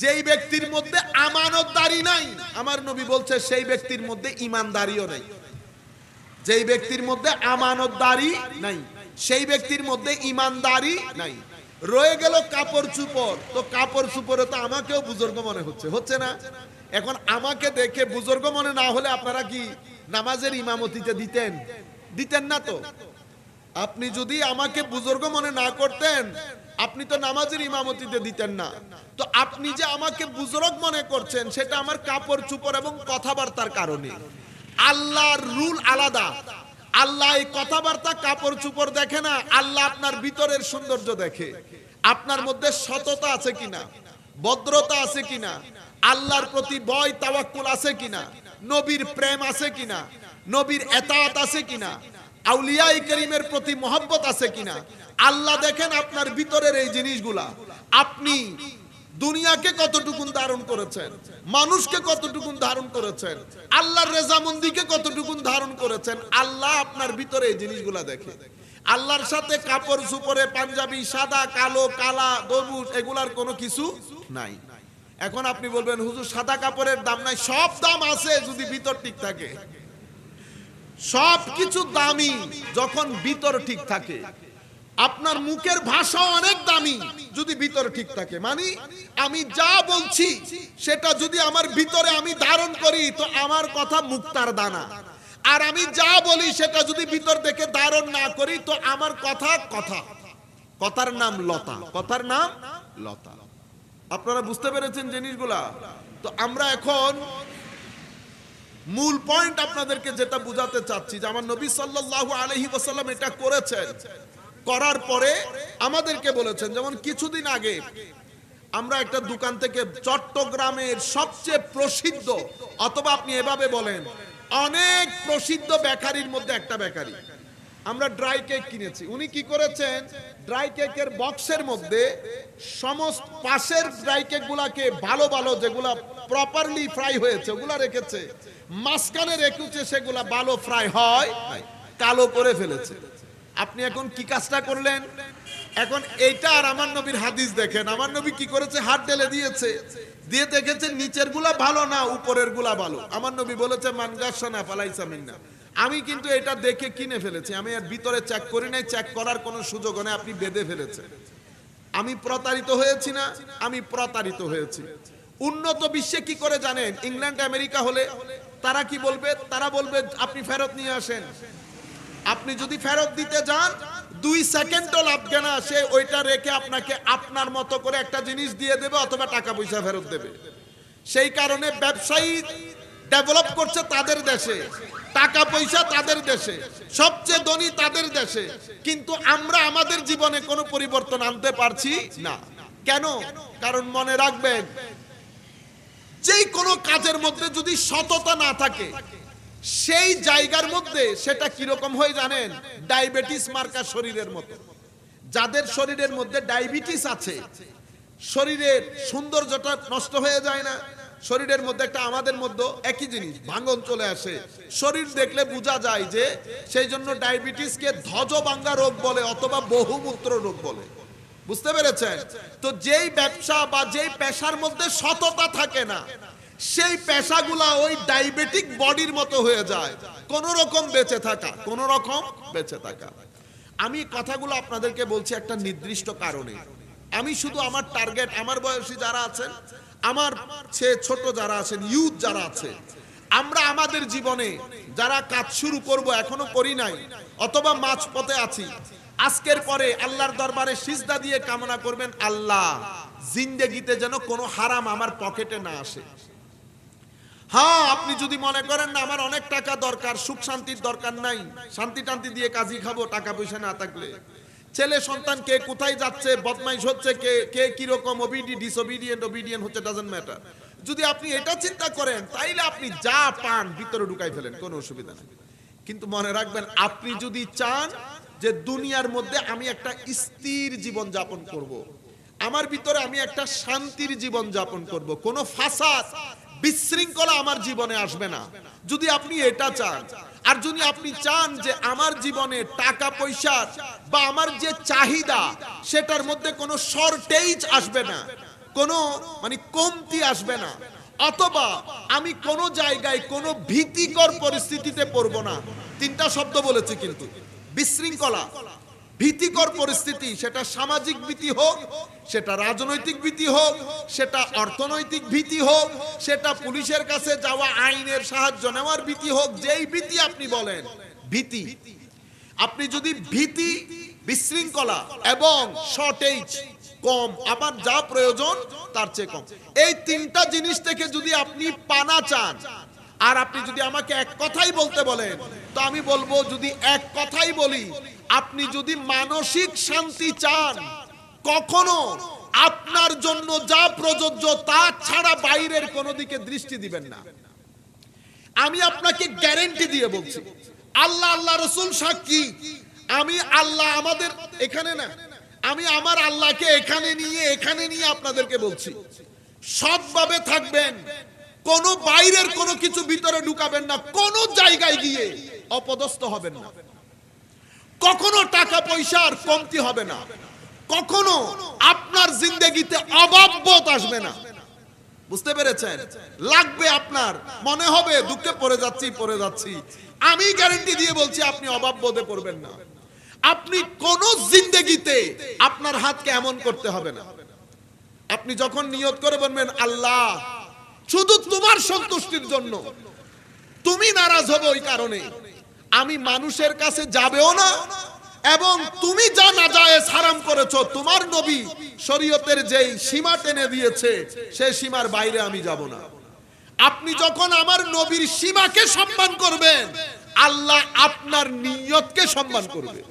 যেই ব্যক্তির মধ্যে আমানতদারি নাই, আমার নবী বলছে সেই ব্যক্তির মধ্যে ঈমানদারিও নাই। যেই ব্যক্তির মধ্যে আমানতদারি নাই, সেই ব্যক্তির মধ্যে ঈমানদারি নাই। রয়ে গেল কাপড় চুপড়। তো কাপড় চুপড়ে তো আমাকেও বুজুর্গ মনে হচ্ছে না? এখন আমাকে দেখে বুজুর্গ মনে না হলে আপনারা কি নামাজের ইমামতিতে দিতেন না? তো আপনি যদি আমাকে বুজুর্গ মনে না করতেন, আপনি তো নামাজের ইমামতিতে দিতেন না। তো আপনি যে আমাকে বুজুর্গ মনে করছেন, সেটা আমার কাপড় চুপড় এবং কথাবার্তার কারণে। আল্লাহর রুল আলাদা। আল্লাহ এই কথাবার্তা কাপড় চুপড় দেখে না, আল্লাহ আপনার ভিতরের সৌন্দর্য দেখে। আপনার মধ্যে সততা আছে কিনা, ভদ্রতা আছে কিনা, আল্লাহর প্রতি ভয় তাওয়াক্কুল আছে কিনা, নবীর প্রেম আছে কিনা, নবীর এতাআত আছে কিনা, আউলিয়ায়ে কেরিমের প্রতি মহব্বত আছে কিনা। আল্লাহ দেখেন আপনার ভিতরের এই জিনিসগুলা। আপনি দুনিয়াকে কতটুকুন ধারণ করেছেন, মানুষকে কতটুকুন ধারণ করেছেন, আল্লাহর রেজামন্দিকে কতটুকুন ধারণ করেছেন, আল্লাহ আপনার ভিতরে এই জিনিসগুলা দেখে। আল্লাহর সাথে কাপড় চুপড়ে পাঞ্জাবি, সাদা, কালো, কালা, দরুজ এগুলার কোনো কিছু নাই। এখন আপনি বলবেন হুজুর সাদা কাপড়ের দাম নাই। সব দাম আছে যদি ভিতর ঠিক থাকে। সব কিছু দামি যখন ভিতর ঠিক থাকে। আপনার মুখের ভাষা অনেক দামি যদি ভিতর ঠিক থাকে। মানে আমি যা বলছি সেটা যদি আমার ভিতরে আমি ধারণ করি, তো আমার কথা মুক্তার দানা। আর আমি যা বলি সেটা যদি ভিতর থেকে ধারণ না করি, তো আমার কথার নাম লতা। কথার নাম লতা। আপনারা বুঝতে পেরেছেন জিনিসগুলা? তো আমরা এখন মূল পয়েন্ট আপনাদেরকে যেটা বুঝাতে চাচ্ছি, যে আমার নবী সাল্লাল্লাহু আলাইহি ওয়াসাল্লাম এটা করেছেন। করার পরে আমাদেরকে বলেছেন, যেমন কিছুদিন আগে আমরা একটা দোকান থেকে, চট্টগ্রামের সবচেয়ে প্রসিদ্ধ, অথবা আপনি এভাবে বলেন অনেক প্রসিদ্ধ বেকারির মধ্যে একটা বেকারি, আমরা ড্রাই কেক কিনেছি। উনি কি করেছেন, ড্রাই কেকের বক্সের মধ্যে সমস্ত পাশের ড্রাই কেক গুলাকে ভালো ভালো, যেগুলা প্রপারলি ফ্রাই হয়েছে ওগুলা রেখেছে, মাঝখানে রেখেছে সেগুলা ভালো ফ্রাই হয় কালো করে ফেলেছে। আপনি এখন কি কাজটা করলেন? এখন এইটা আর আমার নবীর হাদিস দেখেন। আমার নবী কি করেছে, হাত ঢেলে দিয়েছে, দিয়ে দেখেছে নিচের গুলা ভালো না, উপরের গুলা ভালো। আমার নবী বলেছে মান গাশানা ফালাইসা মিন্না। আমি কিন্তু এটা দেখে কিনে ফেলেছি, আমি এর ভিতরে চেক করি নাই, চেক করার কোনো সুযোগ নেই। আপনি বেঁধে ফেলেছেন। আমি প্রতারিত হয়েছি না? আমি প্রতারিত হয়েছি। উন্নত বিশ্বে কি করে জানেন? ইংল্যান্ড আমেরিকা হলে তারা কি বলবে? তারা বলবে আপনি ফেরত নিয়ে আসেন। আপনি যদি ফেরত দিতে যান 2 সেকেন্ডও লাগবে না, সে ওইটা রেখে আপনাকে আপনার মতো করে একটা জিনিস দিয়ে দেবে, অথবা টাকা পয়সা ফেরত দেবে। সেই কারণে ব্যবসায়ী ডেভেলপ করছে তাদের দেশে, টাকা পয়সা তাদের দেশে, সবচেয়ে ধনী তাদের দেশে, কিন্তু আমরা আমাদের জীবনে কোনো পরিবর্তন আনতে পারছি না। কেন? কারণ মনে রাখবেন, যেই কোনো কাজের মধ্যে যদি সততা না থাকে, সেই জায়গার মধ্যে সেটা কিরকম হয়ে জানেন? ডায়াবেটিস মার্কা শরীরের মতো। যাদের শরীরের মধ্যে ডায়াবেটিস আছে, শরীরের সৌন্দর্যটা নষ্ট হয়ে যায় না? শরীরের মধ্যে একটা, আমাদের মধ্যে একই জিনিস, ভাঙন চলে আসে। শরীর দেখলে বোঝা যায় যে, সেই জন্য ডায়াবেটিসকে ধ্বজভাঙ্গা রোগ বলে, অথবা বহুমূত্র রোগ বলে। বুঝতে পেরেছেন? তো যেই ব্যবসা বা যেই পেশার মধ্যে সততা থাকে না, সেই পেশাগুলা ওই ডায়াবেটিক বডির মতো হয়ে যায়। কোন রকম বেঁচে থাকা। আমি কথাগুলো আপনাদেরকে বলছি একটা নির্দিষ্ট কারণে। আমি শুধু আমার টার্গেট, আমার বয়সী যারা আছেন, আমার চেয়ে ছোট যারা আছেন, ইউথ যারা আছে, আমরা আমাদের জীবনে যারা কাজ শুরু করব, এখনো করি নাই, অথবা মাঝপথে আছি, আজকের পরে আল্লাহর দরবারে সিজদা দিয়ে কামনা করবেন, আল্লাহ জিন্দেগিতে যেন কোনো হারাম আমার পকেটে না আসে। হ্যাঁ, আপনি যদি মনে করেন না আমার অনেক টাকা দরকার, সুখ শান্তির দরকার নাই, শান্তি টান্তি দিয়ে কাজই খাবো, টাকা পয়সা না থাকলে, ছেলে সন্তান কে কোথায় যাচ্ছে, বদমাইশ হচ্ছে, কে কিরকম ওবিডিয়েন্ট হচ্ছে, ডাজন্ট ম্যাটার। যদি আপনি এটা চিন্তা করেন, তাইলে আপনি যা পান ভিতরে ঢুকাই ফেলেন, কোনো অসুবিধা নেই। কিন্তু মনে রাখবেন, আপনি যদি চান যে দুনিয়ার মধ্যে আমি একটা স্থির জীবন যাপন করব, আমার ভিতরে আমি একটা শান্তির জীবন যাপন করব, কোনো ফাসাদ বিশৃঙ্খলা আমার জীবনে আসবে না, যদি আপনি এটা চান, আর যদি আপনি চান যে আমার জীবনে টাকা পয়সা বা আমার যে চাহিদা সেটার মধ্যে কোনো শর্টেজ আসবে না, কোনো মানে কমতি আসবে না, অথবা আমি কোনো জায়গায় কোনো ভীতিকর পরিস্থিতিতে পড়ব না। তিনটা শব্দ বলেছি কিন্তু, বিশৃঙ্খলা, ভীতিকর পরিস্থিতি, সেটা সামাজিক ভীতি হোক, সেটা রাজনৈতিক ভীতি হোক, সেটা অর্থনৈতিক ভীতি হোক, সেটা পুলিশের কাছে যাওয়া আইনের সাহায্য নেওয়ার ভীতি হোক, যেই ভীতি আপনি বলেন ভীতি, আপনি যদি ভীতি, বিশৃঙ্খলা এবং শর্টেজ কম, আমার যা প্রয়োজন তার চেয়ে কম, এই তিনটা জিনিস থেকে যদি আপনি পানা চান, আর আপনি যদি আমাকে এক কথাই বলতে বলেন, তো আমি বলবো, যদি এক কথাই বলি, আপনি যদি মানসিক শান্তি চান, কখনো আপনার জন্য যা প্রযোজ্য তা ছাড়া বাইরের কোনো দিকে দৃষ্টি দিবেন না। আমি আপনাকে গ্যারান্টি দিয়ে বলছি, আল্লাহ, আল্লাহ রসুল সাক্ষী, আমি আল্লাহ আমাদের এখানে না, আমি আমার আল্লাহকে এখানে নিয়ে আপনাদেরকে বলছি, সৎভাবে থাকবেন, কোন বাইরের কোনো কিছু ভিতরে ঢুকাবেন না, কোন জায়গায় গিয়ে অপদস্থ হবেন না, কখনো টাকা পয়সার কমতি হবে না, কখনো আপনার জিন্দেগিতে অভাববোধ আসবে না। বুঝতে পেরেছেন? লাগবে, আপনার মনে হবে দুঃখে পড়ে যাচ্ছি, আমি গ্যারান্টি দিয়ে বলছি আপনি অভাববোধে পড়বেন না। আপনি কোন জিন্দেগিতে আপনার হাতকে এমন করতে হবে না। আপনি যখন নিয়ত করে বলবেন, আল্লাহ শুধু তোমার সন্তুষ্টির জন্য, তুমি নারাজ হবে ওই কারণে আমি মানুষের কাছে যাবেও না, এবং তুমি যা নাজায়েজ হারাম করেছো, তোমার নবী শরীয়তের যেই সীমা টেনে দিয়েছে সেই সীমার বাইরে আমি যাব না। আপনি যখন আমার নবীর সীমাকে সম্মান করবেন, আল্লাহ আপনার নিয়তকে সম্মান করবে।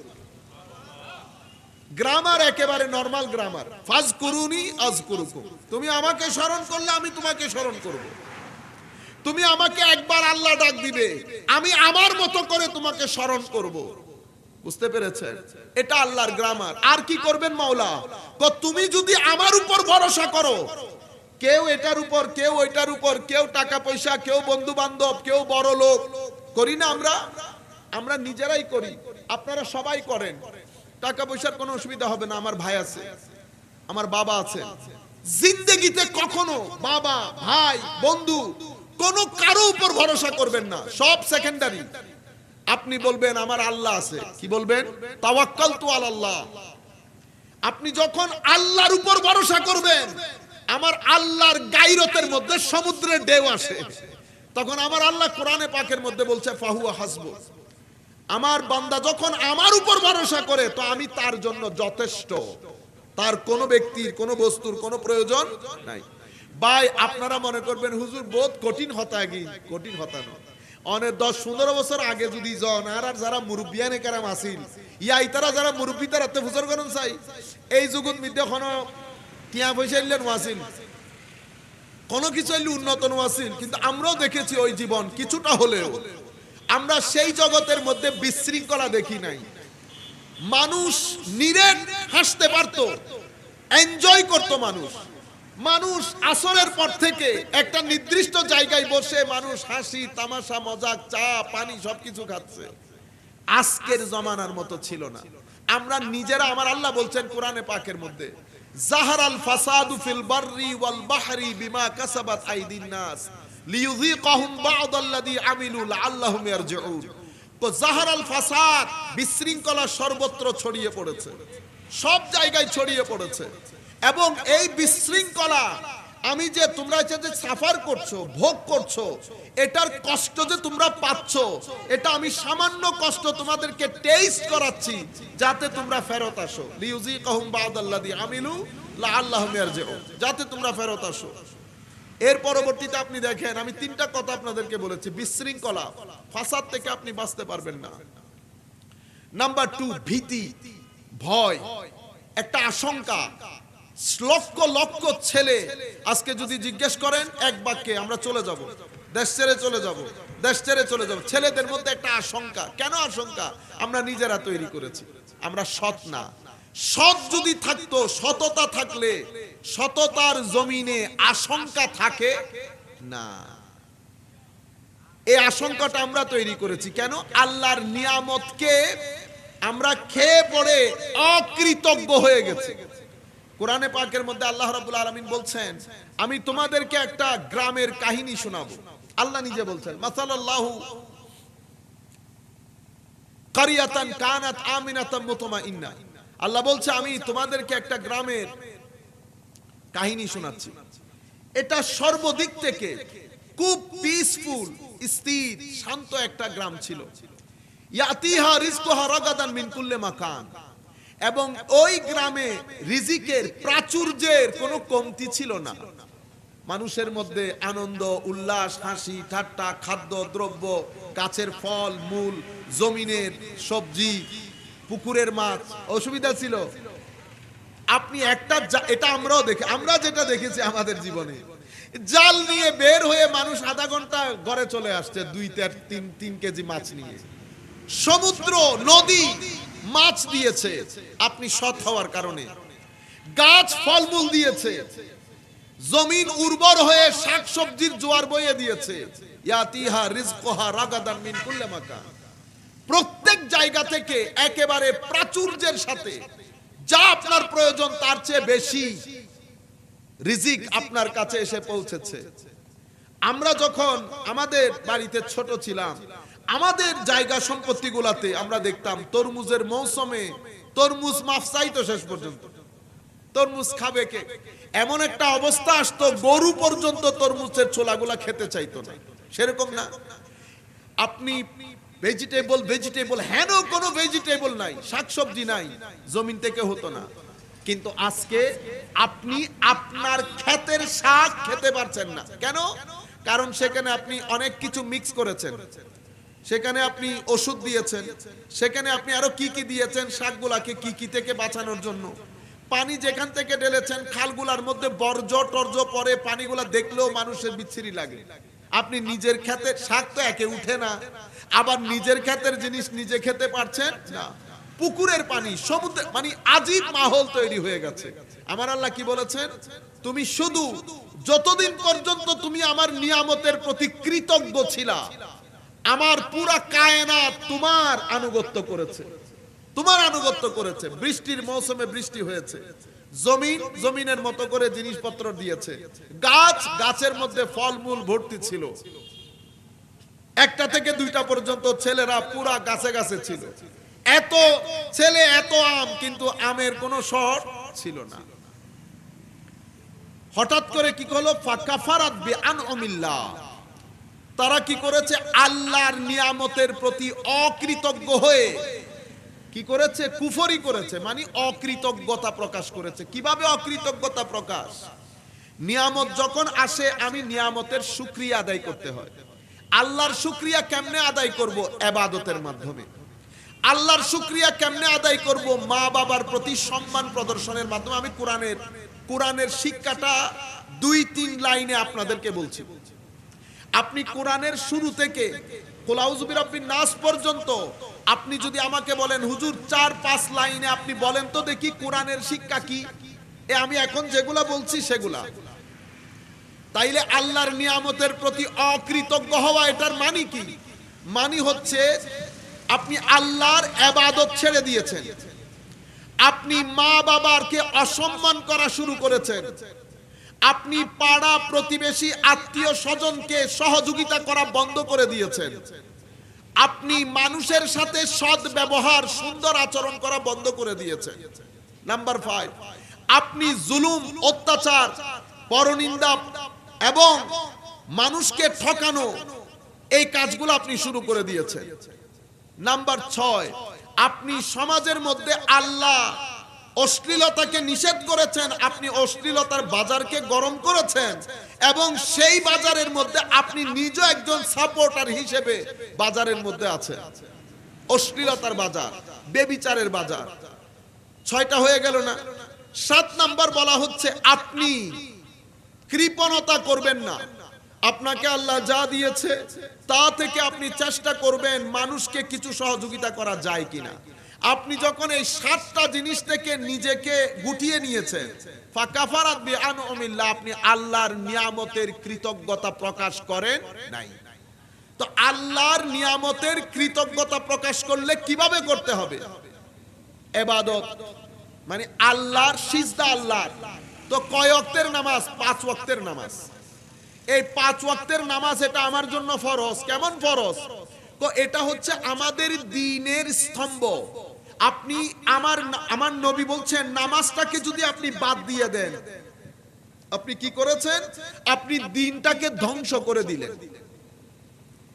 গ্রামার একেবারে নরমাল গ্রামার, ফাজকুরুনি আযকুরুকুম, তুমি আমাকে স্মরণ করলে আমি তোমাকে স্মরণ করব। তুমি আমাকে একবার আল্লাহ ডাক দিবে, আমি আমার মতো করে তোমাকে স্মরণ করব। বুঝতে পেরেছেন? এটা আল্লাহর গ্রামার। আর কি করবেন মাওলা? তুমি যদি আমার উপর ভরসা করো, কেউ এটার উপর, কেউ ওইটার উপর, কেউ টাকা পয়সা, কেউ বন্ধু বান্ধব, কেউ বড় লোক, করি না আমরা নিজেরাই করি, আপনারা সবাই করেন। টাকা পয়সার কোনো অসুবিধা হবে না, আমার ভাই আছে, আমার বাবা আছে। জিন্দেগিতে কখনো বাবা, ভাই, বন্ধু, কোন কারো উপর ভরসা করবেন না, সব সেকেন্ডারি। আপনি বলবেন আমার আল্লাহ আছে, কি বলবেন? তাওয়াক্কালতু আলাল্লাহ। আপনি যখন আল্লাহর উপর ভরসা করবেন, আমার আল্লাহর গায়রতের মধ্যে সমুদ্রের ঢেউ আসে, তখন আমার আল্লাহ কোরআনে পাকের মধ্যে বলছে ফাহুয়া হাসবু। আমার বান্দা যখন আমার উপর ভরসা করে, তো আমি তার জন্য যথেষ্ট, তার কোনো ব্যক্তির, কোনো বস্তুর কোনো প্রয়োজন নাই। ভাই আপনারা মনে করবেন হুজুর বহুত কঠিন হতা গি, কঠিন হতা না। অনেক 10-15 বছর আগে যদি আর যারা মুরব্বিয়ানে কারাম আসিল, ইতারা যারা মুরব্বী তারা তে ফুসর করেন চাই, এই যুগত মধ্যে কোনো টিয়া পয়সা ইলেন ওয়াসিল, কোনো কিছু ইলে উন্নত ওয়াসিল, কিন্তু আমরাও দেখেছি ওই জীবন কিছুটা হলেও। আমরা সেই জগতের মধ্যে বিশৃঙ্খলা দেখি নাই। মানুষ নিরেট হাসতে পারতো, এনজয় করতো মানুষ আসরের পর থেকে একটা নির্দিষ্ট জায়গায় বসে মানুষ হাসি তামাশা মজাক চা পানি সবকিছু খাচ্ছে। আজকের জমানার মতো ছিল না। আমরা নিজেরা, আমার আল্লাহ বলছেন কোরআনে পাকের মধ্যে, জাহারাল ফাসাদু ফিল বাররি ওয়াল বাহরি বিমা কাসাবাত আইদিন নাস লিইযীকাহুম বা'দাল্লাযী আমিলু লাআল্লাহুম ইয়ারজিউন। তো জাহারাল ফাসাদ, বিশৃঙ্খলা সর্বত্র ছড়িয়ে পড়েছে, সব জায়গায় ছড়িয়ে পড়েছে। এবং এই বিশৃঙ্খলা আমি যে তোমরা যে সাফার করছো, ভোগ করছো, এটার কষ্ট যে তোমরা পাচ্ছ, এটা আমি সামান্য কষ্ট তোমাদেরকে টেস্ট করাচ্ছি, যাতে তোমরা ফেরত আসো। লিইযীকাহুম বা'দাল্লাযী আমিলু লাআল্লাহুম ইয়ারজিউন, যাতে তোমরা ফেরত আসো। এর পরবর্তীতে আপনি দেখেন, আমি তিনটা কথা আপনাদেরকে বলেছি, বিশৃঙ্খলা, ফাসাদ থেকে আপনি বাঁচতে পারবেন না। নাম্বার 2, ভীতি, ভয়, একটা আশঙ্কা। লক্ষ লক্ষ ছেলে আজকে যদি জিজ্ঞেস করেন এক বাক্যে, আমরা চলে যাব, দেশ ছেড়ে চলে যাব, দেশ ছেড়ে চলে যাব। ছেলেদের মধ্যে একটা আশঙ্কা। কেন আশঙ্কা? আমরা নিজেরা তৈরি করেছি, আমরা সৎ না। সৎ যদি থাকতো, সততা থাকলে সততার জমিনে আশঙ্কা থাকে না। এই আশঙ্কাটা আমরা তৈরি করেছি। কেন? আল্লাহর নিয়ামতকে আমরা খেয়ে পড়ে অকৃতজ্ঞ হয়ে গেছি। কোরআনে পাকের মধ্যে আল্লাহ রাব্বুল আলামিন বলছেন, আমি তোমাদেরকে একটা গ্রামের কাহিনী শোনাবো। আল্লাহ নিজে বলছেন, মাসালাল্লাহু কারিয়াতান কানাত আমিনাতাম মুতমাইন্না। আল্লাহ বলছে, আমি তোমাদেরকে একটা গ্রামের কাহিনী শোনাচ্ছি। এটা সর্বদিক থেকে খুব পিসফুল, স্থির, শান্ত একটা গ্রাম ছিল। ইয়াতিহা রিজকুহা রাগাদান মিন কুল্লি মাকান। এবং ওই গ্রামে রিজিকের প্রাচুর্যের কোনো কমতি ছিল না। মানুষের মধ্যে আনন্দ, উল্লাস, হাসি, ঠাট্টা, খাদ্য দ্রব্য, গাছের ফল মূল, জমিনের সবজি, পুকুরের মাছ, অসুবিধা ছিল। আপনি একটা, এটা আমরাও দেখি, আমরা যেটা দেখেছি আমাদের জীবনে, জাল নিয়ে বের হয়ে মানুষ আধা ঘন্টা ঘরে চলে আসছে 2-3 কেজি মাছ নিয়ে। সমুদ্র, নদী মাছ দিয়েছে আপনি সৎ হওয়ার কারণে, গাছ ফলমূল দিয়েছে, জমিন উর্বর হয়ে শাকসবজির জোয়ার বয়ে দিয়েছে। ইয়াতিহা রিজকুহা রাগাদান মিন কুল্লি মাকান। প্রত্যেক জায়গা থেকে একেবারে প্রাচুর্যের সাথে যা আপনার প্রয়োজন তার চেয়ে বেশি রিজিক আপনার কাছে এসে পৌঁছেছে। আমরা যখন আমাদের বাড়িতে ছোট ছিলাম, আমাদের জায়গা সম্পত্তিগুলাতে আমরা দেখতাম তরমুজের মৌসুমে তরমুজ মাফসাই তো শেষ পর্যন্ত তরমুজ খাবে কে, এমন একটা অবস্থা আসতো গরু পর্যন্ত তরমুজের ছোলাগুলা খেতে চাইতো না। সেরকম না, আপনি ভেজিটেবল হেন কোনো ভেজিটেবল নাই, শাকসবজি নাই, জমিন থেকে হতো না। কিন্তু আজকে আপনি আপনার ক্ষেতের শাক খেতে পারছেন না। কেন? কারণ সেখানে আপনি অনেক কিছু মিক্স করেছেন, সেখানে আপনি ওষুধ দিয়েছেন, সেখানে আপনি আরো কি কি দিয়েছেন শাকগুলাকে কি কি থেকে বাঁচানোর জন্য। পানি যেখান থেকে ঢেলেছেন খালগুলার মধ্যে বর্জ্য টর্জ পরে, পানিগুলা দেখলেও মানুষের বিচ্ছিরি লাগে। আপনি নিজের ক্ষেতের শাক তো একে উঠে না, আবার নিজের ক্ষেতের জিনিস নিজে খেতে পারছেন না। পুকুরের পানি, সমুদ্রের পানি, আজীব মাহল তৈরি হয়ে গেছে। আমার আল্লাহ কি বলেছেন? তুমি শুধু যতদিন পর্যন্ত তুমি আমার নিয়ামতের প্রতি কৃতজ্ঞ ছিলা, আমার পুরা কায়নাত তোমার আনুগত্য করেছে, তোমার আনুগত্য করেছে। বৃষ্টির মৌসুমে বৃষ্টি হয়েছে, জমিন জমিনের মতো করে জিনিসপত্র দিয়েছে, গাছ গাছের মধ্যে ফলমূল ভর্তি ছিল, একটা থেকে 2টা পর্যন্ত ছেলেরা পুরা গাছে গাছে ছিল। এত ছেলে এত আম, কিন্তু আমের কোনো শর্ট ছিল না। হঠাৎ করে কি হলো? ফাকাফারাত বিআনউমিল্লাহ। তারা কি করেছে? আল্লাহর নিয়ামতের প্রতি অকৃতজ্ঞ হয়ে কি করেছে? কুফরি করেছে, মানে অকৃতজ্ঞতা প্রকাশ করেছে। কিভাবে অকৃতজ্ঞতা প্রকাশ? নিয়ামত যখন আসে আমি নিয়ামতের শুকরিয়া আদায় করতে হয়। আল্লাহর শুকরিয়া কেমনে আদায় করব? ইবাদতের মাধ্যমে। আল্লাহর শুকরিয়া কেমনে আদায় করব? মা বাবার প্রতি সম্মান প্রদর্শনের মাধ্যমে। আমি কোরআনের শিক্ষাটা 2-3 লাইনে আপনাদেরকে বলছি। আপনি কোরআনের শুরু থেকে কুল আউযু বিরাব্বিন নাস পর্যন্ত আপনি যদি আমাকে বলেন হুজুর 4-5 লাইনে আপনি বলেন তো দেখি কোরআনের শিক্ষা কি, আমি এখন যেগুলা বলছি সেগুলা, তাইলে আল্লাহর নিয়ামতের প্রতি অকৃতজ্ঞ হওয়া এটার মানে কি? মানে হচ্ছে আপনি আল্লাহর ইবাদত ছেড়ে দিয়েছেন, আপনি মা বাবাকে অসম্মান করা শুরু করেছেন, আপনি পাড়া প্রতিবেশী আত্মীয় স্বজনকে সহযোগিতা করা বন্ধ করে দিয়েছেন, আপনি মানুষের সাথে সৎ ব্যবহার সুন্দর আচরণ করা বন্ধ করে দিয়েছেন। নাম্বার 5, আপনি জুলুম, অত্যাচার, পরনিন্দা এবং মানুষকে ঠকানো এই কাজগুলো আপনি শুরু করে দিয়েছেন। নাম্বার 6, আপনি সমাজের মধ্যে আল্লাহ অশ্লীলতাকে নিষেধ করেছেন, আপনি অশ্লীলতার বাজারকে গরম করেছেন এবং সেই বাজারের মধ্যে আপনি নিজে একজন সাপোর্টার হিসেবে বাজারের মধ্যে আছেন। অশ্লীলতার বাজার, বেবিচারের বাজার। 6টা হয়ে গেল না? 7 নাম্বার বলা হচ্ছে আপনি কৃপণতা করবেন না। আপনাকে আল্লাহ যা দিয়েছে তা থেকে আপনি চেষ্টা করবেন মানুষকে কিছু সহযোগিতা করা যায় কিনা। আপনি যখন এই 7টা জিনিস থেকে নিজেকে গুটিয়ে নিয়েছেন, ফাকাফারাত বিআনউমিল্লাহ, আপনি আল্লাহর নিয়ামতের কৃতজ্ঞতা প্রকাশ করেন নাই। তো আল্লাহর নিয়ামতের কৃতজ্ঞতা প্রকাশ করলে কিভাবে করতে হবে? ইবাদত, মানে আল্লাহর সিজদা আল্লাহর। তো কয় ওয়াক্তের নামাজ? 5 ওয়াক্তের নামাজ। এই 5 ওয়াক্তের নামাজ এটা আমার জন্য ফরজ। কেমন ফরজ? তো এটা হচ্ছে আমাদের দ্বীনের স্তম্ভ। আপনি আমার নবী বলছেন নামাজটাকে যদি আপনি বাদ দিয়ে দেন, আপনি কি করেছেন? আপনি দ্বীনটাকে ধ্বংস করে দিলেন।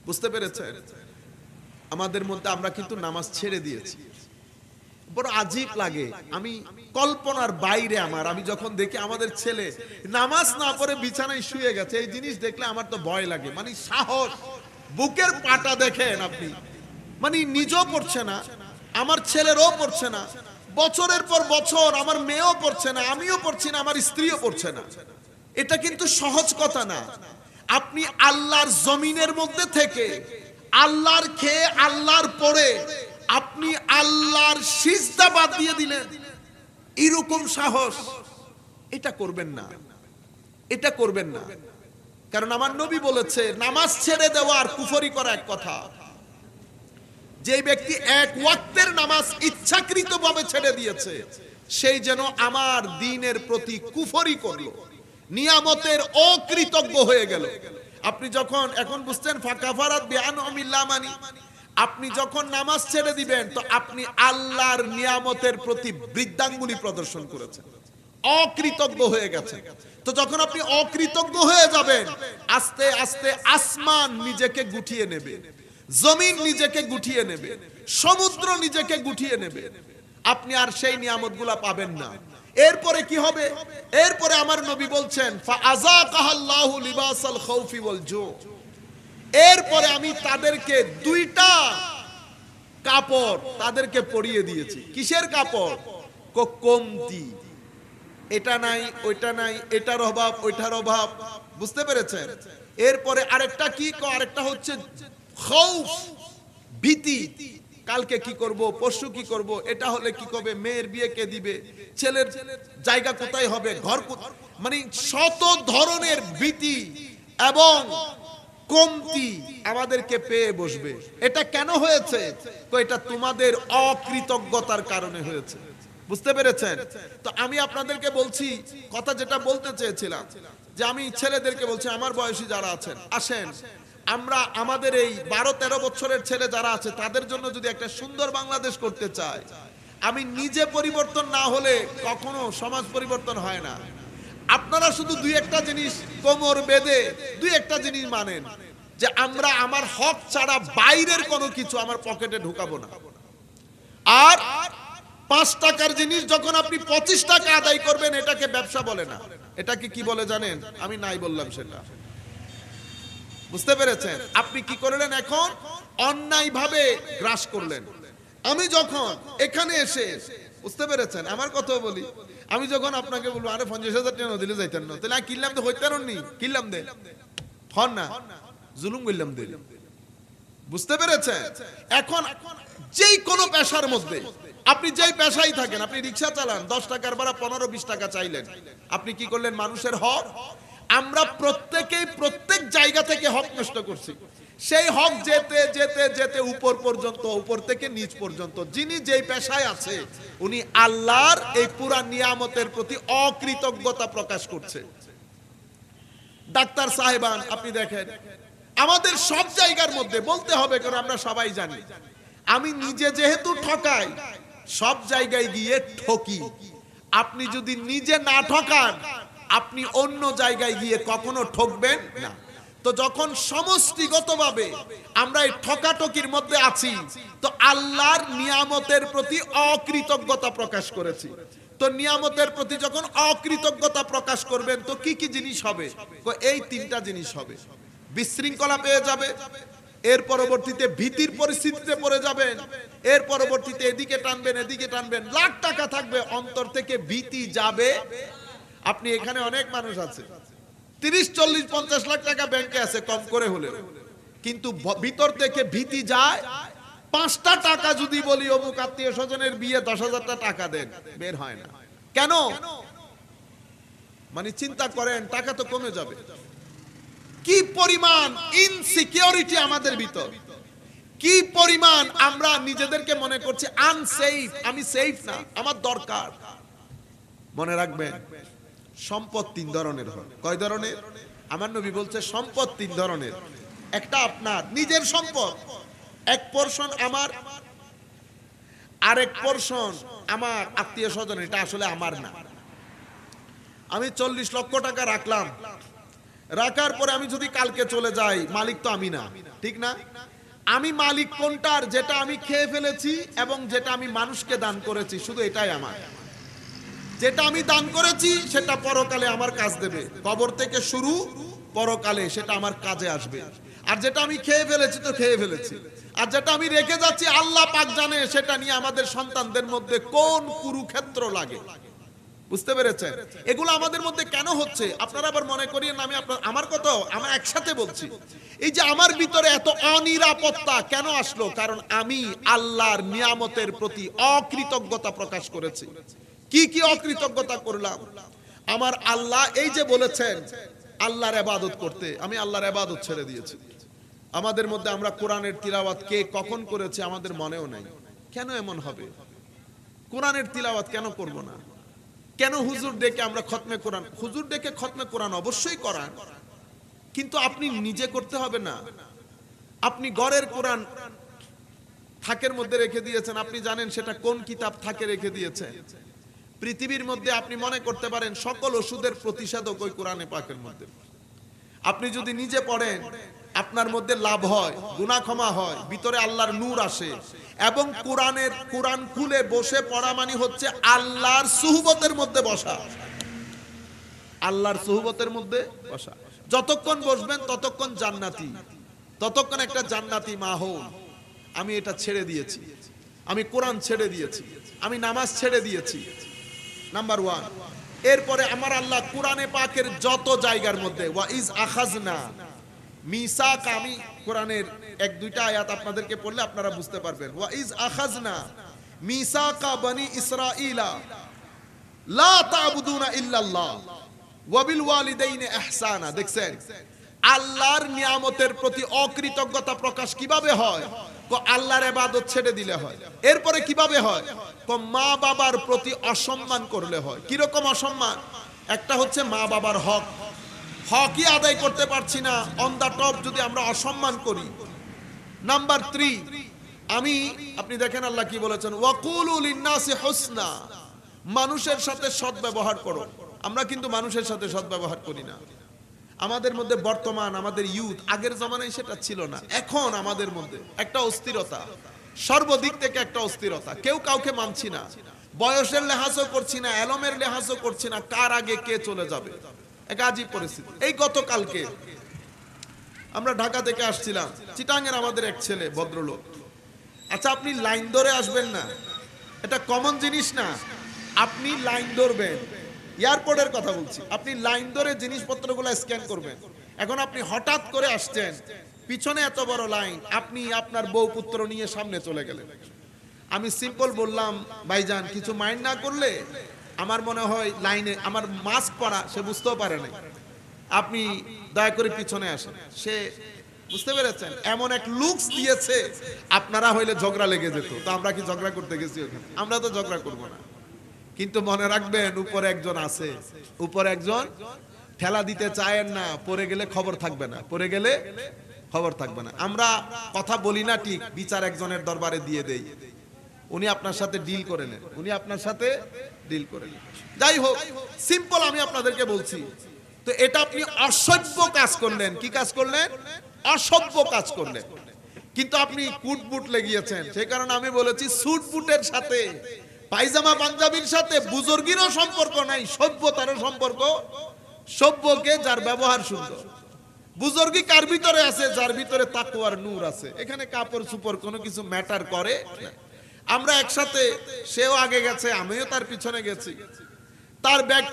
বুঝতে পেরেছেন? আমাদের মধ্যে আমরা কিন্তু নামাজ ছেড়ে দিয়েছি। বড় আজীব লাগে, আমি কল্পনার বাইরে আমার। আমি যখন দেখি আমাদের ছেলে নামাজ না পড়ে বিছানায় শুয়ে গেছে, এই জিনিস দেখলে আমার তো ভয় লাগে। মানে সাহস, বুকের পাটা দেখেন আপনি। মানে নিজেও পড়ছে না, আমার ছেলেরও পড়ছে না, বছরের পর বছর আমার মেয়েও পড়ছে না, আমিও পড়ছি না, আমার স্ত্রীও পড়ছে না। এটা কিন্তু সহজ কথা না। আপনি আল্লাহর জমিনের মধ্যে থেকে আল্লাহর খেয়ে আল্লাহর পড়ে আপনি আল্লাহর সিজদা বাদ দিয়ে দিলেন, এরকম সাহস এটা করবেন না, এটা করবেন না। কারণ আমার নবী বলেছে নামাজ ছেড়ে দেওয়া আর কুফরি করা এক কথা। যে ব্যক্তি 1 ওয়াক্তের নামাজ ইচ্ছাকৃতভাবে ছেড়ে দিয়েছে, সেই যেন আমার দ্বীনের প্রতি কুফরি করলো, নিয়ামতের অকৃতজ্ঞ হয়ে গেল। আপনি যখন এখন বুঝছেন ফাকাফারাত বিআনউমিল্লাহ, মানে আপনি যখন নামাজ ছেড়ে দিবেন তো আপনি আল্লাহর নিয়ামতের প্রতি বৃদ্ধাঙ্গুলি প্রদর্শন করেছেন, অকৃতজ্ঞ হয়ে গেছেন। তো যখন আপনি অকৃতজ্ঞ হয়ে যাবেন, আস্তে আস্তে আসমান নিজেকে গুটিয়ে নেবে, জমিন নিজেকে গুটিয়ে নেবে, সমুদ্র নিজেকে গুটিয়ে নেবে, আপনি আর সেই নিয়ামতগুলা পাবেন না। এরপরে কি হবে? এরপরে আমার নবী বলছেন ফাআযাকাহাল্লাহু লিবাসাল খাউফি ওয়াল জু। এরপরে আমি তাদেরকে 2টা কাপড় তাদেরকে পরিয়ে দিয়েছি। কিসের কাপড়? কমতি, এটা নাই ওইটা নাই, এটার অভাব ওইটার অভাব। বুঝতে পেরেছেন? এরপরে আরেকটা কি? আরেকটা হচ্ছে খাউফ, ভীতি। কালকে কি করব, পরশু কি করব, এটা হলে কি করবে, মেয়ের বিয়ে কে দিবে, ছেলের জায়গা কোথায় হবে, ঘর মানে শত ধরনের ভীতি এবং কমতি আমাদেরকে পেয়ে বসবে। এটা কেন হয়েছে? তো এটা তোমাদের অকৃতজ্ঞতার কারণে হয়েছে। বুঝতে পেরেছেন? তো আমি আপনাদেরকে বলছি কথা, যেটা বলতে চেয়েছিলাম, যে আমি ছেলেদেরকে বলছি, আমার বয়সী যারা আছেন, আসেন আমরা আমাদের এই 12-13 বছরের ছেলে যারা আছে তাদের জন্য যদি একটা সুন্দর বাংলাদেশ করতে চাই, আমি নিজে পরিবর্তন না হলে কখনো সমাজ পরিবর্তন হয় না। আপনারা শুধু 2-1টা জিনিস কোমর বেঁধে 2-1টা জিনিস মানেন, যে আমরা আমার হক ছাড়া বাইরের কোনো কিছু আমার পকেটে ঢুকাবো না। আর 5 টাকার জিনিস যখন আপনি 25 টাকা আদায় করবেন, এটাকে ব্যবসা বলে না, এটাকে কি বলে জানেন? আমি নাই বললাম সেটা। বুঝতে পেরেছেন? আপনি কি করলেন? এখন অন্যায়ভাবে গ্রাস করলেন। আমি যখন এখানে এসে, বুঝতে পেরেছেন আমার কথা বলি, আমি যখন আপনাকে বলবো আরে 50,000 টাকা দিলে যাইতেন না, তাহলে কিনলাম তো হইতেন নি, কিনলাম দে ফোন না, জুলুম করলাম দে। বুঝতে পেরেছেন? এখন যেই কোনো পেশার মধ্যে আপনি যেই পেশায় থাকেন, আপনি রিক্সা চালান, 10 টাকার ভাড়া 15-20 টাকা চাইলেন, আপনি কি করলেন? মানুষের হক। আমরা প্রত্যেকেই প্রত্যেক জায়গা থেকে হক নষ্ট করছি। সেই হক যেতে যেতে যেতে উপর পর্যন্ত, উপর থেকে নিচ পর্যন্ত, যিনি যেই পেশায় আছে উনি আল্লাহর এই পুরা নিয়ামতের প্রতি অকৃতজ্ঞতা প্রকাশ করছে। ডাক্তার সাহেবান আপনি দেখেন, আমাদের সব জায়গার মধ্যে বলতে হবে, কারণ আমরা সবাই জানি, আমি নিজে যেহেতু ঠকাই, সব জায়গায় গিয়ে ঠকি। আপনি যদি নিজে না ঠকান, আপনি অন্য জায়গায় গিয়ে কখনো ঠকবেন না। তো যখন সমষ্টিগতভাবে আমরা এই ঠকাঠকির মধ্যে আছি, তো আল্লাহর নিয়ামতের প্রতি অকৃতজ্ঞতা প্রকাশ করেছি। তো নিয়ামতের প্রতি যখন অকৃতজ্ঞতা প্রকাশ করবেন, তো কি কি জিনিস হবে? তো এই 3টা জিনিস হবে। বিশৃঙ্খলা পেয়ে যাবে, এর পরবর্তীতে ভীতির পরিস্থিতিতে পড়ে যাবেন, এর পরবর্তীতে এদিকে টানবেন এদিকে টানবেন, লাখ টাকা থাকবে, অন্তর থেকে ভীতি যাবে। আপনি এখানে অনেক মানুষ আছে 30-40-50 লাখ টাকা ব্যাংকে আছে কম করে হলে, কিন্তু ভিতর থেকে ভীতি যায়। 5টা টাকা যদি বলি অমুক আত্মীয় স্বজনের বিয়ে 10,000 টাকা দেন, বের হয় না। কেন? মানে চিন্তা করেন, টাকা তো কমে যাবে। কি পরিমাণ ইনসিকিউরিটি আমাদের ভিতর, কি পরিমাণ আমরা নিজেদেরকে মনে করছি আনসেফ। আমি সেফ না, আমার দরকার। মনে রাখবেন, সম্পদ তিন ধরনের হয়। কয় ধরনের? আমার নবী বলছে সম্পদ তিন ধরনের। একটা আপনার নিজের সম্পদ, এক পোরশন আমার, আরেক পোরশন আমার আত্মীয় স্বজন, এটা আসলে আমার না। আমি 40 লক্ষ টাকা রাখলাম, রাখার পরে আমি যদি কালকে চলে যাই, মালিক তো আমি না, ঠিক না? আমি মালিক কোনটার? যেটা আমি খেয়ে ফেলেছি এবং যেটা আমি মানুষকে দান করেছি, শুধু এটাই আমার। যেটা আমি দান করেছি সেটা পরকালে আমার কাজ দেবে, কবর থেকে শুরু, পরকালে সেটা আমার কাজে আসবে। আর যেটা আমি খেয়ে ফেলেছি তো খেয়ে ফেলেছি। আর যেটা আমি রেখে যাচ্ছি, আল্লাহ পাক জানে সেটা নিয়ে আমাদের সন্তানদের মধ্যে কোন কুরুক্ষেত্র লাগে। বুঝতে পেরেছেন? এগুলো আমাদের মধ্যে কেন হচ্ছে? আপনারা আবার মনে করিয়েন আমি আমার কথা আমরা একসাথে বলছি। এই যে আমার ভিতরে এত অনিরাপত্তা কেন আসলো? কারণ আমি আল্লাহর নিয়ামতের প্রতি অকৃতজ্ঞতা প্রকাশ করেছি। কি কি অকৃতজ্ঞতা করলাম? আমার আল্লাহ এই যে বলেছেন আল্লাহর ইবাদত করতে, আমি আল্লাহর ইবাদত ছেড়ে দিয়েছি। আমাদের মধ্যে আমরা কোরআনের তিলাওয়াত কে কখন করেছে আমাদের মনেও নাই। কেন এমন হবে? কোরআনের তিলাওয়াত কেন করব না? কেন হুজুর ডেকে আমরা খতমে কোরআন? হুজুর ডেকে খতমে কোরআন অবশ্যই করান, কিন্তু আপনি নিজে করতে হবে না। আপনি ঘরের কোরআন থাকের মধ্যে রেখে দিয়েছেন, আপনি জানেন সেটা কোন কিতাব থাকে রেখে দিয়েছেন। পৃথিবীর মধ্যে আপনি মনে করতে পারেন সকল ওষুধের প্রতিষেধক ওই কোরআনে পাকের মধ্যে। আপনি যদি নিজে পড়েন, আপনার মধ্যে লাভ হয়, গুনাহ ক্ষমা হয়, ভিতরে আল্লাহর নূর আসে। এবং কোরআন খুলে বসে পড়া মানে হচ্ছে আল্লাহর সুহবতের মধ্যে বসা। আল্লাহর সুহবতের মধ্যে বসা। যতক্ষণ বসবেন ততক্ষণ জান্নাতি, ততক্ষণ একটা জান্নাতি মাহৌল। আমি এটা ছেড়ে দিয়েছি, আমি কোরআন ছেড়ে দিয়েছি, আমি নামাজ ছেড়ে দিয়েছি, নাম্বার 1। এরপরে আমার আল্লাহ কোরআনে পাকের যত জায়গার মধ্যে ওয়া ইজ আখাজনা মিসাক, আমি কোরআনের এক দুইটা আয়াত আপনাদেরকে পড়লে আপনারা বুঝতে পারবেন। ওয়া ইজ আখাজনা মিসাকা বনি ইসরাঈলা লা তা'বুদুনা ইল্লাল্লাহ ওয়া বিল ওয়ালিদাইনি ইহসানা। দেখছেন আল্লাহর নিয়ামতের প্রতি অকৃতজ্ঞতা প্রকাশ কিভাবে হয়? আল্লাহর ইবাদত ছেড়ে দিলে হয়। এরপরে কিভাবে হয়? মা বাবার প্রতি অসম্মান করলে হয়। কিরকম অসম্মান? একটা হচ্ছে মা বাবার হক, হকই আদায় করতে পারছি না, অন দা টপ যদি আমরা অসম্মান করি। নাম্বার 3, আপনি দেখেন আল্লাহ কি বলেছেন, ওয়াকুলু লিন্নাসি হুসনা, মানুষের সাথে সৎ ব্যবহার করো। আমরা কিন্তু মানুষের সাথে সৎ ব্যবহার করি না। আমাদের মধ্যে বর্তমান আমাদের ইউথ, আগের জামানায় সেটা ছিল না। এখন আমাদের মধ্যে একটা অস্থিরতা, সর্বদিক থেকে একটা অস্থিরতা। কেউ কাউকে মানছি না, বয়সের লেহাজও করছি না, এলমের লেহাজও করছি না, কার আগে কে চলে যাবে, এক আজীব পরিস্থিতি। এই গতকালকে আমরা ঢাকা থেকে আসছিলাম, চিটাঙের আমাদের এক ছেলে ভদ্রলোক। আচ্ছা, আপনি লাইন ধরে আসবেন না, এটা কমন জিনিস না। আপনি লাইন ধরবেন, এয়ারপোর্টের কথা বলছি, আপনি লাইন ধরে জিনিসপত্রগুলো স্ক্যান করবেন। এখন আপনি হঠাৎ করে আসছেন, পিছনে এত বড় লাইন, আপনি আপনার বউ পুত্র নিয়ে সামনে চলে গেলেন। আমি সিম্পল বললাম, ভাইজান কিছু মাইন্ড না করলে, আমার মনে হয় লাইনে আমার মাস্ক পরা, সে বুঝতেও পারে নাই, আপনি দয়া করে পিছনে আসেন। সে বুঝতে পেরেছেন, এমন এক লুকস দিয়েছে, আপনারা হইলে ঝগড়া লেগে যেত। তো আমরা কি ঝগড়া করতে গেছি ওখানে? আমরা তো ঝগড়া করবো না। কিন্তু মনে রাখবেন, উপরে একজন আছে, উপরে একজন ঠেলা দিতে চায়েন না, পড়ে গেলে খবর থাকবে না, পড়ে গেলে খবর থাকবে না। আমরা কথা বলি না ঠিক, বিচার একজনের দরবারে দিয়ে দেই, উনি আপনার সাথে ডিল করে নেন, উনি আপনার সাথে ডিল করে নেন। যাই হোক, সিম্পল আমি আপনাদেরকে বলছি। তো এটা আপনি অসভ্য কাজ করলেন। কি কাজ করলেন? অসভ্য কাজ করলেন। কিন্তু আপনি কুট বুট লেগিয়েছেন। সেই কারণে আমি বলেছি, সুট বুটের সাথে পায়জামা পাঞ্জাবির সাথে বুজুর্গিরও সম্পর্ক নাই, সভ্যতারও সম্পর্ক। সভ্যকে যার ব্যবহার সুন্দর। বুজুর্গি কার ভিতরে আছে? যার ভিতরে তাকওয়ার নূর আছে। এখানে কাপড় চোপড় কোনো কিছু ম্যাটার করে না। আমরা একসাথে, সেও আগে গেছে, আমিও তার পিছনে গেছি। তার ব্যাগ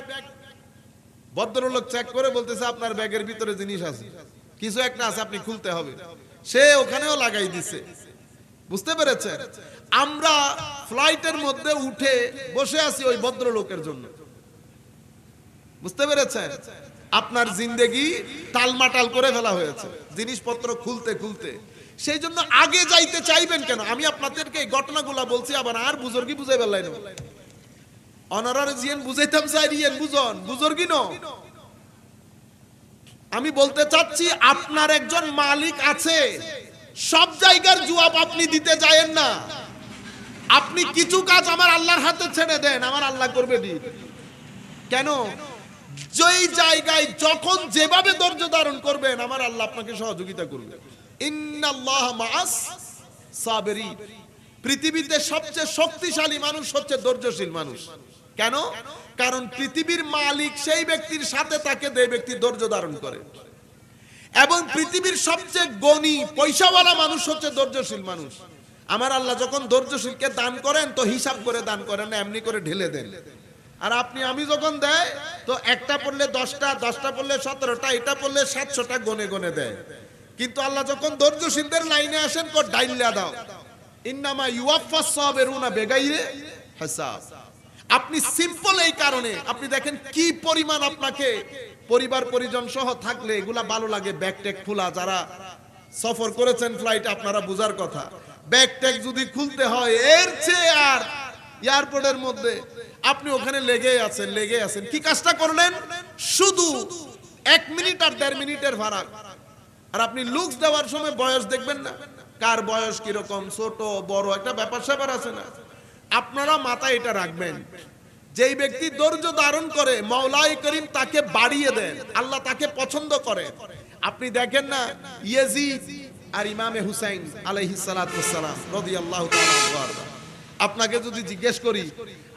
ভদ্রলোক চেক করে বলতেছে, আপনার ব্যাগের ভিতরে জিনিস আছে, কিছু একটা আছে, আপনি খুলতে হবে। সে ওখানেও লাগাই দিছে। বুঝতে পেরেছেন? আমরা ফ্লাইটের মধ্যে উঠে বসে আছি ওই ভদ্রলোকের জন্য। বুঝতে পেরেছেন? আপনার জিন্দেগি টালমাটাল করে ফেলা হয়েছে জিনিসপত্র খুলতে খুলতে। সেই জন্য আগে যাইতে চাইবেন কেন? আমি আপনাদেরকে এই ঘটনাগুলো বলছি, আবার আর বুজুর্গি বুঝাই বেলায় না। অনারারে জিয়েন বুঝাইতাম চাইরিয়েন বুঝন বুঝর কি ন আমি বলতে চাচ্ছি আপনার একজন মালিক আছে সব জায়গার জবাব আপনি দিতে যায়েন না আপনি কিছু কাজ আমার আল্লাহর হাতে ছেড়ে দেন আমার আল্লাহ করবে দি কেন যেই জায়গায় যখন যেভাবে ধৈর্য ধারণ করবেন আমার আল্লাহ আপনাকে সহযোগিতা করবে ইন্নাল্লাহ মাআস সাবিরিন পৃথিবীতে সবচেয়ে শক্তিশালী মানুষ হচ্ছে ধৈর্যশীল মানুষ কেন কারণ পৃথিবীর মালিক সেই ব্যক্তির সাথে থাকে যে ব্যক্তি ধৈর্য ধারণ করে এবং পৃথিবীর সবচেয়ে গণী পয়সাওয়ালা মানুষ হচ্ছে ধৈর্যশীল মানুষ আমার আল্লাহ যখন ধৈর্যশীলকে দান করেন তো হিসাব করে দান করেন না এমনি করে ঢেলে দেন আর আপনি আমি যখন দেয় তো একটা পড়লে 10টা 10টা পড়লে 17টা এটা পড়লে 700টা গনে গনে দেয় কিন্তু আল্লাহ যখন ধৈর্যশীলদের লাইনে আসেন কো ডাইল্লা দাও ইন্নামা ইউয়াফাস সাবিরুনা বেগাইরে হিসাব আপনি সিম্পল এই কারণে আপনি দেখেন কি পরিমাণ আপনাকে পরিবার পরিজন সহ থাকলে এগুলা ভালো লাগে ব্যাগ ট্যাগ খোলা যারা সফর করেছেন ফ্লাইটে আপনারা বুঝার কথা ব্যাগ ট্যাগ যদি খুলতে হয় এর চেয়ে আর এয়ারপোর্টের মধ্যে আপনি ওখানে লেগে আছেন কি কাজটা করলেন শুধু 1 মিনিট আর 1.5 মিনিটের ফারাক আর আপনি লুকস দেওয়ার সময় বয়স দেখবেন না কার বয়স কি রকম ছোট বড় একটা ব্যাপার স্যাপার আছে না আপনারা মাথায় এটা রাখবেন যেই ব্যক্তি ধৈর্য ধারণ করে মাওলাই করিম তাকে বাড়িয়ে দেন আল্লাহ তাকে পছন্দ করে আপনি দেখেন না ইয়াজিদ আর ইমামে হুসাইন আলাইহিস সালাতু ওয়াস সালাম রাদিয়াল্লাহু তাআলা আনহু আপনাকে যদি জিজ্ঞেস করি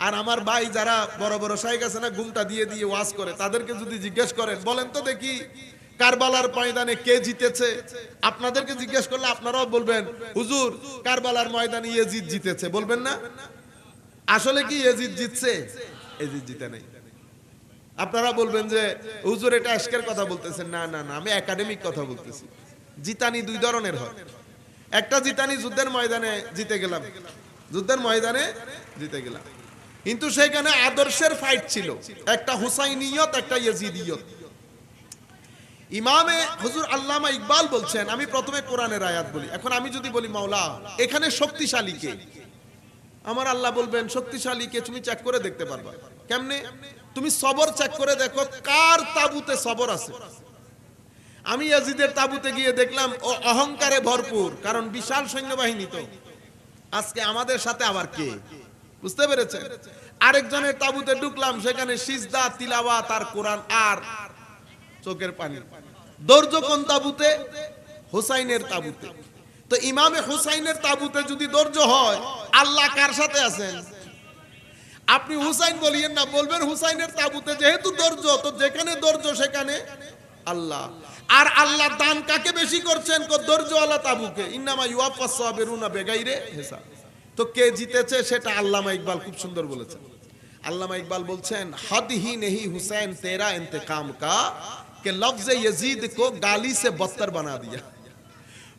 আর আমার ভাই যারা বড় বড় শাইখ আছে না ঘুমটা দিয়ে দিয়ে ওয়াজ করে তাদেরকে যদি জিজ্ঞেস করেন বলেন তো দেখি কারবালার ময়দানে কে জিতেছে আপনাদেরকে জিজ্ঞেস করলে আপনারাও বলবেন হুজুর কারবালার ময়দানে ইয়াজিদ জিতেছে বলবেন না আসলে কি ইয়াজিদ জিতছে ইয়াজিদ জিতে নাই আপনারা বলবেন যে হুজুর এটা আজকের কথা বলতেছেন না না না আমি একাডেমিক কথা বলতেছি জিতানি দুই ধরনের হয় একটা জিতানি যুদ্ধের ময়দানে জিতে গেলাম কিন্তু সেখানে আদর্শের ফাইট ছিল একটা হুসাইনিয়ত একটা ইয়াজিদিয়ত ইমামে হুজুর আল্লামা ইকবাল বলছেন আমি প্রথমে কোরআনের আয়াত বলি এখন আমি যদি বলি মাওলা এখানে শক্তিশালী কে আমার আল্লাহ বলবেন শক্তিশালী কে তুমি চেক করে দেখতে পারবা কেমনে তুমি সবর চেক করে দেখো কার তাবুতে সবর আছে আমি ইয়াজিদের তাবুতে গিয়ে দেখলাম ও অহংকারে ভরপুর কারণ বিশাল সৈন্যবাহিনী তো আজকে আমাদের সাথে আবার কে বুঝতে পেরেছেন আরেকজনের তাবুতে ঢুকলাম সেখানে সিজদা তিলাওয়াত আর কোরআন আর চোখের পানি ধৈর্য কোন তাবুতে হুসাইনের তাবুতে তো ইমামে হুসাইনের তাবুতে যদি ধৈর্য হয় আল্লাহ কার সাথে আছেন আপনি হুসাইন বলিয়েন না বলবেন হুসাইনের তাবুতে যেহেতু ধৈর্য তো যেখানে ধৈর্য সেখানে আল্লাহ আর আল্লাহ দান কাকে বেশি করছেন কো ধৈর্যওয়ালা তাবুকে ইন্নামা ইউয়াফাস সাবিরুনা বেগাইরে হিসাব তো কে জিতেছে সেটা আল্লামা ইকবাল খুব সুন্দর বলেছেন আল্লামা ইকবাল বলছেন হদ হি नहीं हुसैन तेरा इंतकाम का कि लफ्ज यजीद को गाली से बदतर बना दिया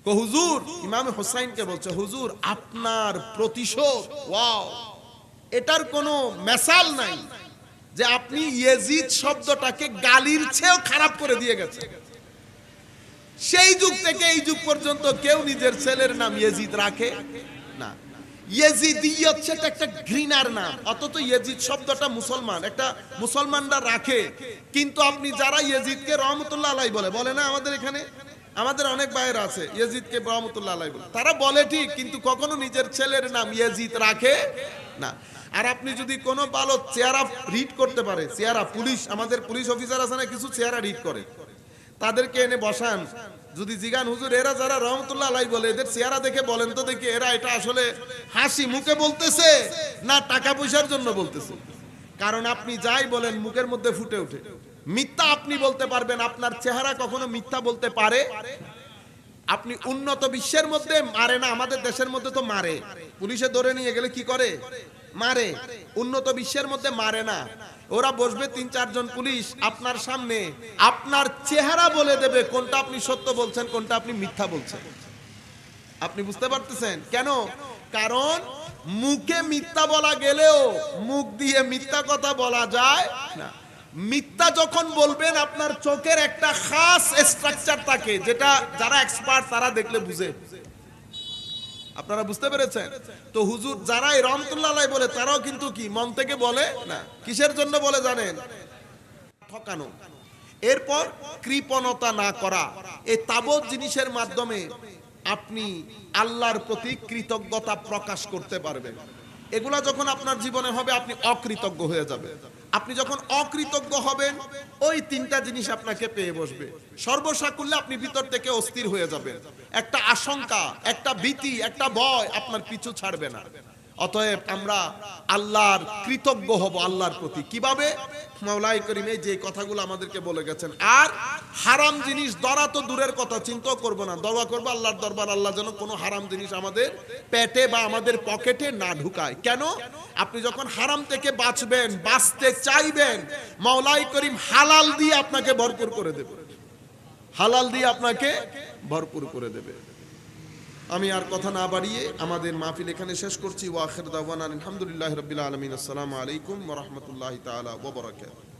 को হুজুর ইমাম হুসাইন কে বলছে হুজুর আপনার প্রতিশোধ ওয়াও এটার কোনো মিসাল নাই যে আপনি ইয়াজিদ শব্দটাকে গালির চেয়েও খারাপ করে দিয়ে গেছেন সেই যুগ থেকে এই যুগ পর্যন্ত কেউ নিজের ছেলের নাম ইয়াজিদ রাখে না ইয়াজিদিয়ত সেটা একটা ঘৃণার নাম অথচ ইয়াজিদ শব্দটা মুসলমান একটা মুসলমানরা রাখে কিন্তু আপনি যারা ইয়াজিদকে রহমতুল্লাহ আলাইহি বলে না আমাদের এখানে আমাদের অনেক ভাইয়ের আছে ইয়াজিদকে রহমতুল্লাহ আলাইহি বলে তারা বলে ঠিক কিন্তু কখনো নিজের ছেলের নাম ইয়াজিদ রাখে না আর আপনি যদি কোনো ভালো চেহারা রিড করতে পারে চেহারা পুলিশ আমাদের পুলিশ অফিসার আছে না কিছু চেহারা রিড করে তাদেরকে এনে বসান যদি জিগান হুজুর এরা যারা রহমতুল্লাহ আলাইহি বলে এদের চেহারা দেখে বলেন তো দেখি এরা এটা আসলে হাসি মুখে বলতেছে না টাকা পয়সার জন্য বলতেছে কারণ আপনি যাই বলেন মুখের মধ্যে ফুটে ওঠে মিথ্যা আপনি বলতে পারবেন আপনার চেহারা কখনো মিথ্যা বলতে পারে আপনি উন্নত বিশ্বের মধ্যে মারে না আমাদের দেশের মধ্যে তো মারে পুলিশে ধরে নিয়ে গেলে কি করে মারে উন্নত বিশ্বের মধ্যে মারে না ওরা বসবে 3-4 জন পুলিশ আপনার সামনে আপনার চেহারা বলে দেবে কোনটা আপনি সত্য বলছেন কোনটা আপনি মিথ্যা বলছেন আপনি বুঝতে পারতেছেন কেন কারণ মুখে মিথ্যা বলা গেলেও মুখ দিয়ে মিথ্যা কথা বলা যায় না মিথ্যা যখন বলবেন আপনার চোখের একটা খাস স্ট্রাকচার থাকে যেটা যারা এক্সপার্ট তারা দেখলে বুঝে আপনারা বুঝতে পেরেছেন? তো হুজুর যারাই রহমতুল্লাহ আলাইহি বলে তারাও কিন্তু কি মন থেকে বলে না। কিসের জন্য বলে জানেন? ঠকানো। এরপর কৃপণতা না করা, এই তাবৎ জিনিসের মাধ্যমে আপনি আল্লাহর প্রতি কৃতজ্ঞতা প্রকাশ করতে পারবেন। এগুলা যখন আপনার জীবনে হবে আপনি অকৃতজ্ঞ হয়ে যাবেন। আপনি যখন অকৃতজ্ঞ হবেন ওই তিনটা জিনিস আপনাকে পেয়ে বসবে। সর্বসাকুল্যে আপনি ভিতর থেকে অস্থির হয়ে যাবেন, একটা আশঙ্কা, একটা ভীতি, একটা ভয় আপনার পিছু ছাড়বে না। অতএব আমরা আল্লাহর কৃতজ্ঞ হব আল্লাহর প্রতি। কিভাবে? মাওলাই করিম এই যে কথাগুলো আমাদেরকে বলে গেছেন। আর হারাম জিনিস ধরা তো দূরের কথা, চিন্তাও করব না, দোয়া করব আল্লাহর দরবার আল্লাহ যেন কোনো হারাম জিনিস আমাদের পেটে বা আমাদের পকেটে না ঢুকায়। কেন? আপনি যখন হারাম থেকে বাঁচবেন, বাঁচতে চাইবেন, মাওলাই করিম হালাল দিয়ে আপনাকে ভরপুর করে দেবে, হালাল দিয়ে আপনাকে ভরপুর করে দেবে। আমি আর কথা না বাড়িয়ে আমাদের মাহফিল এখানে শেষ করছি। ওয়া আখির দাওয়ানা আলহামদুলিল্লাহি রাব্বিল আলামিন। আসসালামু আলাইকুম ওয়া রাহমাতুল্লাহি তাআলা ওয়া বারাকাতুহু।